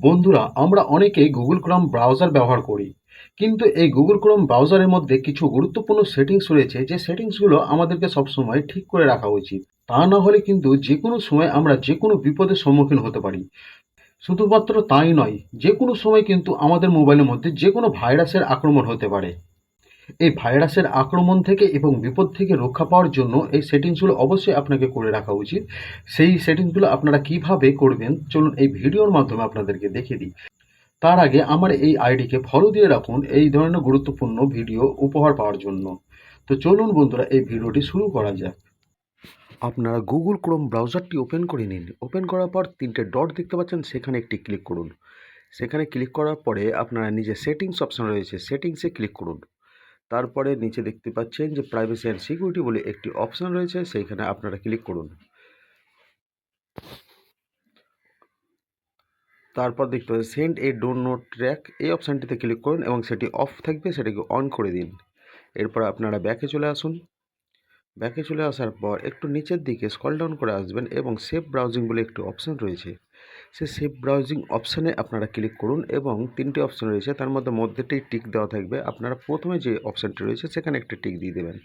বন্ধুরা, আমরা অনেকেই গুগল ক্রোম ব্রাউজার ব্যবহার করি, কিন্তু এই গুগল ক্রোম ব্রাউজারের মধ্যে কিছু গুরুত্বপূর্ণ সেটিংস রয়েছে যে সেটিংসগুলো আমাদেরকে সবসময় ঠিক করে রাখা উচিত। তা না হলে কিন্তু যে কোনো সময় আমরা যে কোনো বিপদের সম্মুখীন হতে পারি। শুধুমাত্র তাই নয়, যে কোনো সময় কিন্তু আমাদের মোবাইলের মধ্যে যে কোনো ভাইরাসের আক্রমণ হতে পারে। এই ভাইরাসের আক্রমণ থেকে এবং বিপদ থেকে রক্ষা পাওয়ার জন্য এই সেটিংসগুলো অবশ্যই আপনাকে করে রাখা উচিত। সেই সেটিংসগুলো আপনারা কিভাবে করবেন, চলুন এই ভিডিওর মাধ্যমে আপনাদেরকে দেখিয়ে দিই। তার আগে আমার এই আইডিকে ফলো দিয়ে রাখুন এই ধরনের গুরুত্বপূর্ণ ভিডিও উপহার পাওয়ার জন্য। তো চলুন বন্ধুরা, এই ভিডিওটি শুরু করা যাক। আপনারা গুগল ক্রোম ব্রাউজারটি ওপেন করে নিন। ওপেন করার পর তিনটে ডট দেখতে পাচ্ছেন, সেখানে একটি ক্লিক করুন। সেখানে ক্লিক করার পরে আপনারা নিচে সেটিংস অপশন রয়েছে, সেটিংসে ক্লিক করুন। তারপরে নিচে দেখতে পাচ্ছেন যে প্রাইভেসি অ্যান্ড সিকিউরিটি বলে একটি অপশন রয়েছে, সেইখানে আপনারা ক্লিক করুন। তারপর দেখতে পাচ্ছেন send A don't note track, এই অপশানটিতে ক্লিক করুন এবং সেটি অফ থাকবে, সেটাকে অন করে দিন। এরপর আপনারা ব্যাকে চলে আসুন। ব্যাকে চলে আসার পর একটু নিচের দিকে স্ক্রল ডাউন করে আসবেন এবং সেভ ব্রাউজিং বলে একটি অপশান রয়েছে, সেই সেভ ব্রাউজিং অপশানে আপনারা ক্লিক করুন এবং তিনটি অপশান রয়েছে, তার মধ্যে মধ্যেটাই টিক দেওয়া থাকবে। আপনারা প্রথমে যে অপশানটি রয়েছে সেখানে একটি টিক দিয়ে দেবেন।